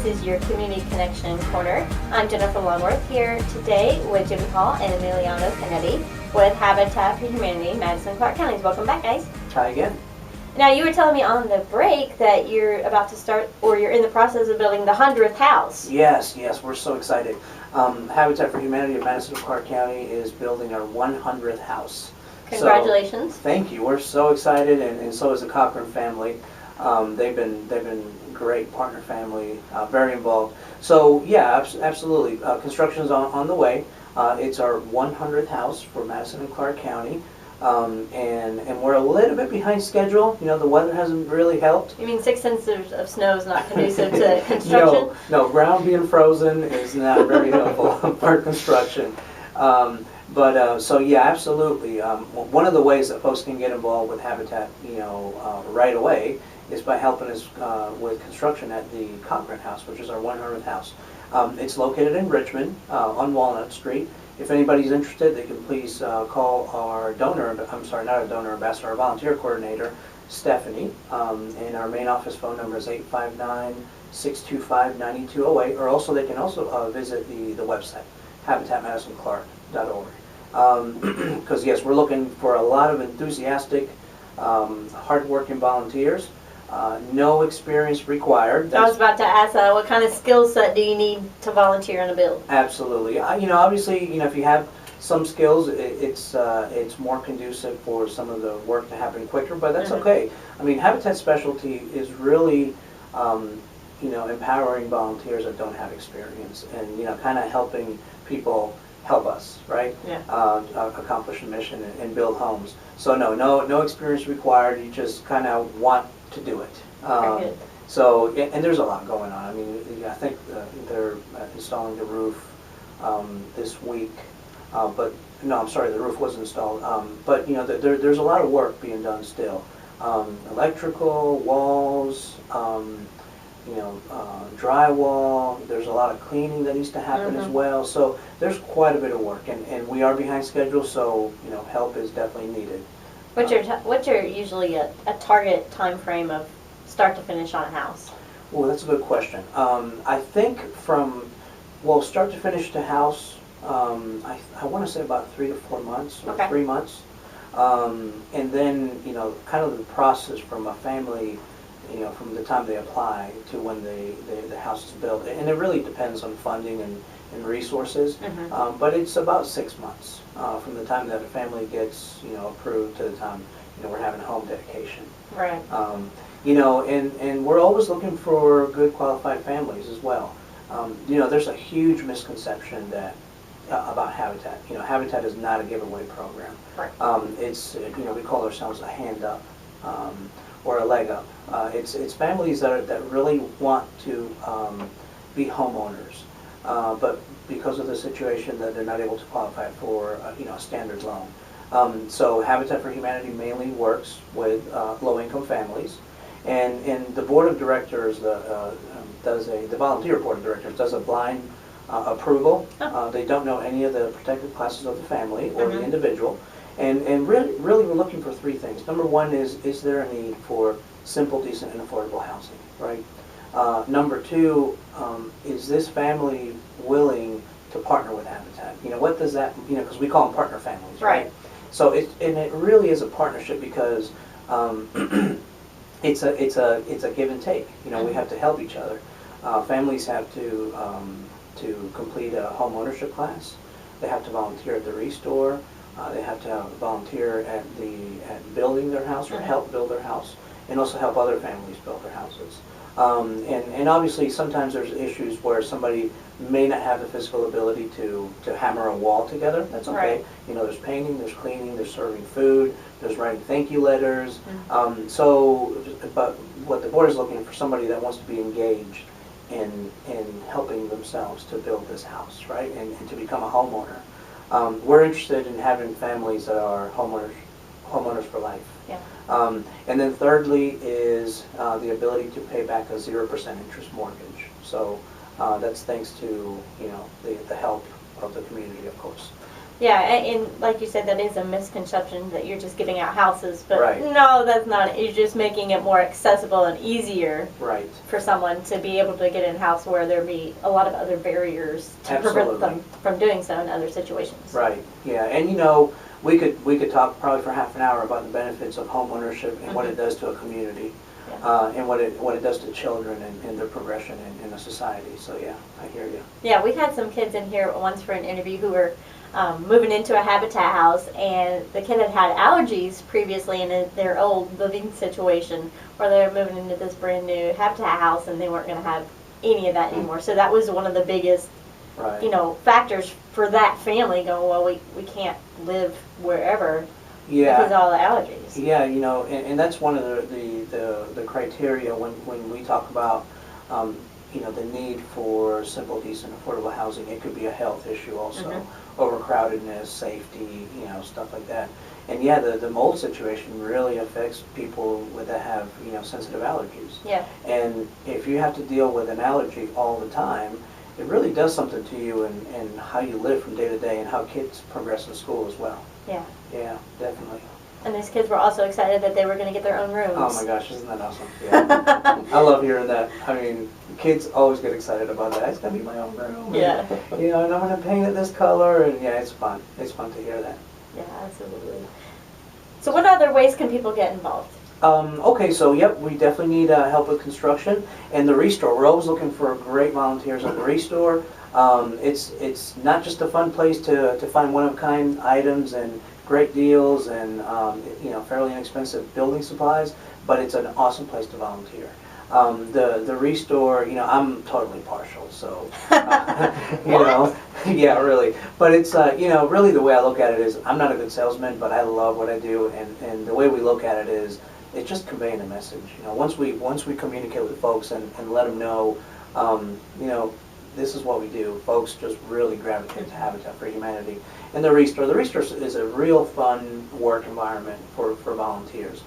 This is your Community Connection Corner. I'm Jennifer Longworth here today with Jimmy Hall and Emiliano Canete with Habitat for Humanity, Madison, Clark counties. Welcome back, guys. Hi again. Now, you were telling me on the break that you're about to start, or you're in the process of building the 100th house. Yes, we're so excited. Habitat for Humanity of Madison, Clark County is building our 100th house. Congratulations. So, thank you. We're so excited, and so is the Cochran family. They've been great partner family, very involved. So yeah, absolutely. Construction is on the way. It's our 100th house for Madison and Clark County. And we're a little bit behind schedule. You know, the weather hasn't really helped. You mean 6 centimeters of snow is not conducive to construction? No, ground being frozen is not very helpful for construction. So yeah, absolutely. One of the ways that folks can get involved with Habitat, right away, is by helping us with construction at the Cochran House, which is our 100th house. It's located in Richmond on Walnut Street. If anybody's interested, they can please call our ambassador, our volunteer coordinator, Stephanie, and our main office phone number is 859-625-9208, or also they can visit the website, habitatmadisonclark.org. Because yes, we're looking for a lot of enthusiastic, hardworking volunteers. No experience required. I was about to ask what kind of skill set do you need to volunteer on a build? Absolutely. Obviously, if you have some skills, it's more conducive for some of the work to happen quicker, but that's okay. I mean, Habitat's specialty is really, empowering volunteers that don't have experience and, kind of helping people help us, right? Yeah. Accomplish the mission and build homes. So no experience required. You just kind of want to do it. So, and there's a lot going on. I mean, I think they're installing the roof this week, but no, I'm sorry, the roof was installed. But there's a lot of work being done still. Electrical, walls, drywall. There's a lot of cleaning that needs to happen as well. So there's quite a bit of work, and we are behind schedule. So help is definitely needed. What's your usually a target time frame of start to finish on a house? Well, that's a good question. I think from start to finish the house, I want to say about 3 to 4 months or 3 months, and then kind of the process from a family, from the time they apply to when the house is built, and it really depends on funding and resources. But it's about 6 months from the time that a family gets approved to the time we're having a home dedication. Right. And we're always looking for good qualified families as well. There's a huge misconception that about Habitat. Habitat is not a giveaway program. Right. It's we call ourselves a hand up or a leg up. It's families that really want to be homeowners. But because of the situation that they're not able to qualify for a standard loan. So Habitat for Humanity mainly works with low-income families, and the board of directors the volunteer board of directors does a blind approval. They don't know any of the protected classes of the family or the individual, and really we're looking for 3 things. Number 1 is there a need for simple, decent, and affordable housing, right? Number 2, is this family willing to partner with Habitat? What does that, because we call them partner families, right? So it really is a partnership because it's a give and take. We have to help each other. Families have to complete a home ownership class. They have to volunteer at the restore. They have to volunteer at building their house or help build their house, and also help other families build their houses. And obviously sometimes there's issues where somebody may not have the physical ability to hammer a wall together. That's okay. Right. There's painting, there's cleaning, there's serving food, there's writing thank you letters. But what the board is looking for, somebody that wants to be engaged in helping themselves to build this house, right, and to become a homeowner. We're interested in having families that are homeowners for life. Yeah. And then thirdly is the ability to pay back a 0% interest mortgage. So that's thanks to the help of the community, of course. Yeah, and like you said, that is a misconception that you're just giving out houses, but Right. no, that's not it. You're just making it more accessible and easier Right. for someone to be able to get in a house where there be a lot of other barriers to Absolutely. prevent them from doing so in other situations. Right, yeah, and you know, we could talk probably for half an hour about the benefits of home ownership and what it does to a community, and what it does to children and their progression in a society. So yeah, I hear you. Yeah, we had some kids in here once for an interview who were moving into a habitat house, and the kid had had allergies previously in their old living situation, where they were moving into this brand new habitat house, and they weren't going to have any of that anymore. So that was one of the biggest, Right. you know, factors for that family going, well, we can't live wherever because of all the allergies. Yeah, you know, and that's one of the criteria when we talk about, you know, the need for simple, decent, affordable housing. It could be a health issue also, overcrowdedness, safety, you know, stuff like that. And yeah, the mold situation really affects people that have, you know, sensitive allergies. Yeah. And if you have to deal with an allergy all the time, it really does something to you and how you live from day to day and how kids progress in school as well. Yeah. Yeah, definitely. And these kids were also excited that they were going to get their own rooms. Oh my gosh, isn't that awesome? Yeah. I love hearing that. I mean, kids always get excited about that. It's going to be my own room. Yeah. And, you know, and I'm going to paint it this color. And yeah, it's fun. It's fun to hear that. Yeah, absolutely. So what other ways can people get involved? Okay, so yep, we definitely need help with construction and the restore. We're always looking for great volunteers at the restore. It's not just a fun place to find one-of-a-kind items and great deals and you know, fairly inexpensive building supplies, but it's an awesome place to volunteer. The restore, you know, I'm totally partial, so you know, yeah, really. But it's you know, really the way I look at it is I'm not a good salesman, but I love what I do, and the way we look at it is it's just conveying a message. You know, once we communicate with folks and let them know, you know, this is what we do, folks just really gravitate to Habitat for Humanity. And the restore is a real fun work environment for volunteers.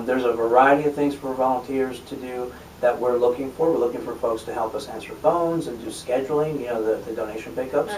There's a variety of things for volunteers to do that we're looking for. We're looking for folks to help us answer phones and do scheduling, you know, the donation pickups.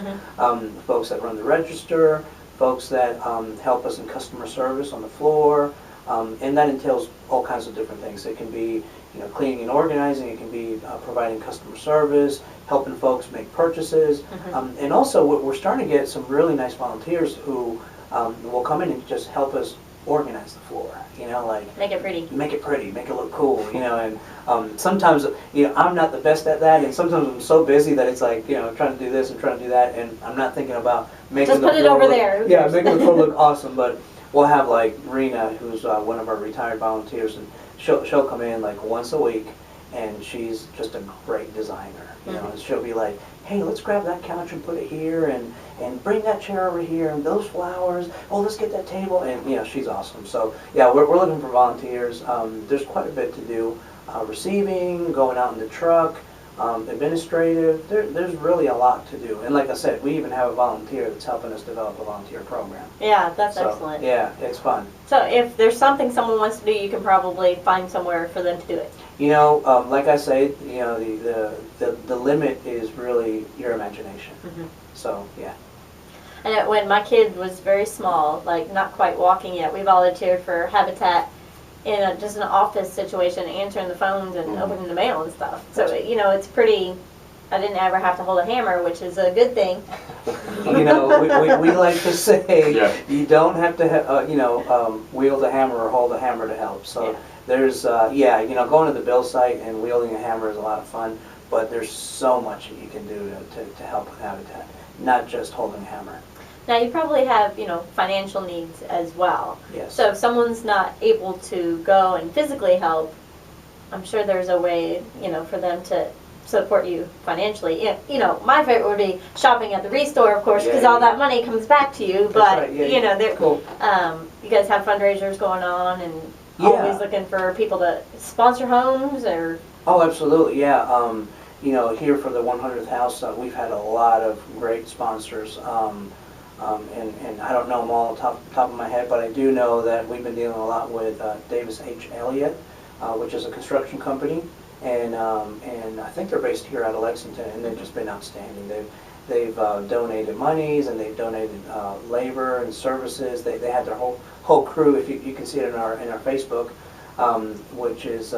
Folks that run the register, folks that help us in customer service on the floor, and that entails all kinds of different things. It can be, you know, cleaning and organizing. It can be providing customer service, helping folks make purchases, and also we're starting to get some really nice volunteers who will come in and just help us organize the floor. You know, like make it pretty, make it look cool. You know, and sometimes, you know, I'm not the best at that, and sometimes I'm so busy that it's like, you know, trying to do this and trying to do that, and I'm not thinking about making just put it over there. Yeah, making the floor look awesome. But we'll have like Rena, who's one of our retired volunteers, and she'll come in like once a week, and she's just a great designer. You know, and she'll be like, hey, let's grab that couch and put it here, and bring that chair over here, and those flowers, oh, let's get that table, and you know, she's awesome. So yeah, we're looking for volunteers. There's quite a bit to do. Receiving, going out in the truck, administrative, there's really a lot to do. And like I said, we even have a volunteer that's helping us develop a volunteer program. Yeah, that's So, excellent. yeah, it's fun. So if there's something someone wants to do, you can probably find somewhere for them to do it. You know, like I say, you know, the limit is really your imagination. So, yeah. And when my kid was very small, like not quite walking yet, we volunteered for Habitat in just an office situation, answering the phones and opening the mail and stuff. So, you know, it's pretty, I didn't ever have to hold a hammer, which is a good thing. You know, we like to say you don't have to, you know, wield a hammer or hold a hammer to help. So there's, yeah, you know, going to the bill site and wielding a hammer is a lot of fun, but there's so much that you can do to help with Habitat, not just holding a hammer. Now, you probably have, you know, financial needs as well. Yes. So if someone's not able to go and physically help, I'm sure there's a way, you know, for them to support you financially. You know, my favorite would be shopping at the Restore, of course, because all that money comes back to you. But, you know, cool. You guys have fundraisers going on and always looking for people to sponsor homes or... Oh, absolutely, yeah. You know, here for the 100th house, we've had a lot of great sponsors. And I don't know them all top of my head, but I do know that we've been dealing a lot with Davis H. Elliott, which is a construction company, and I think they're based here out of Lexington, and they've just been outstanding. they've donated monies, and they've donated labor and services. They had their whole crew. If you can see it in our Facebook, which is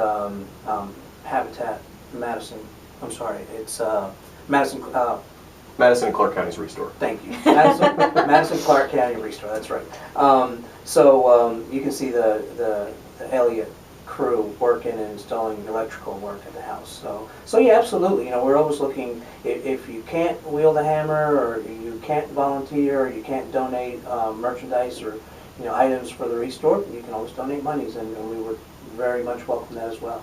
Habitat Madison. I'm sorry, it's Madison. Madison and Clark County's Restore. Thank you. Madison Clark County Restore, that's right. So you can see the Elliott crew working and installing electrical work at the house. So yeah, absolutely. We're always looking, if you can't wield a hammer, or you can't volunteer, or you can't donate merchandise or items for the Restore, you can always donate monies, and we would very much welcome that as well.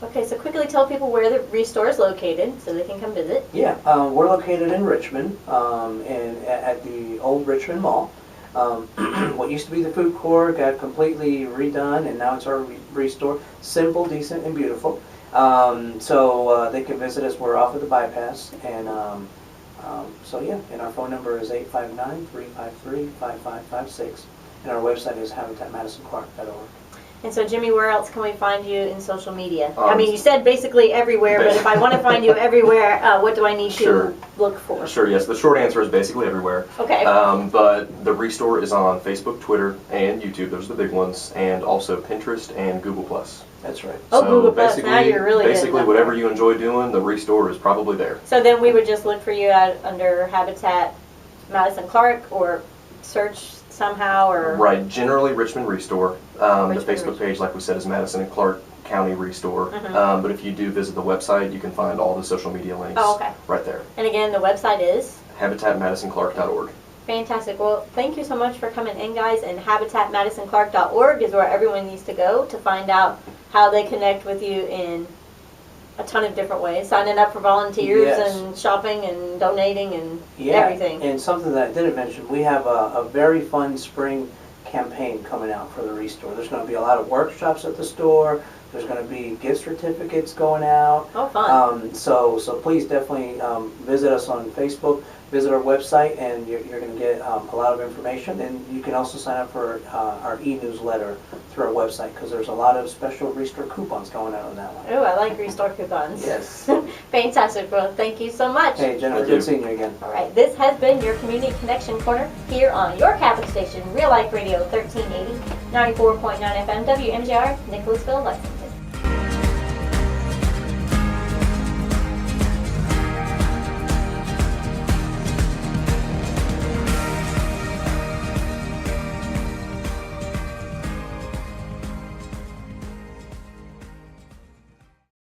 Okay, so quickly tell people where the Restore is located so they can come visit. Yeah, we're located in Richmond, and at the old Richmond Mall. What used to be the food court got completely redone, and now it's our Restore. Simple, decent, and beautiful. So they can visit us. We're off of the bypass, and so yeah. And our phone number is 859-353-5556, and our website is habitatmadisonclark.org. And so, Jimmy, where else can we find you in social media? I mean, you said basically everywhere, but if I want to find you everywhere, what do I need to look for? Sure, yes. The short answer is basically everywhere. Okay. But the Restore is on Facebook, Twitter, and YouTube. Those are the big ones. And also Pinterest and Google+. That's right. Oh, so Google+. Now you're really basically whatever you enjoy doing, the Restore is probably there. So then we would just look for you under Habitat Madison Clark, or search somehow, or... Right, generally Richmond Restore. The Facebook page, like we said, is Madison and Clark County Restore. But if you do visit the website, you can find all the social media links right there. And again, the website is? HabitatMadisonClark.org. Fantastic. Well, thank you so much for coming in, guys. And HabitatMadisonClark.org is where everyone needs to go to find out how they connect with you in a ton of different ways. Signing up for volunteers and shopping and donating and everything. And something that I didn't mention, we have a very fun spring campaign coming out for the Restore. There's going to be a lot of workshops at the store. There's going to be gift certificates going out. Oh, fun. So please definitely visit us on Facebook, visit our website, and you're going to get a lot of information. And you can also sign up for our e-newsletter through our website, because there's a lot of special Restore coupons going out on that one. Oh, I like Restore coupons. Yes. Fantastic. Well, thank you so much. Hey, Jennifer, good seeing you again. All right, this has been your Community Connection Corner here on your Catholic station, Real Life Radio 1380, 94.9 FM, WMJR, Nicholasville, Lexington.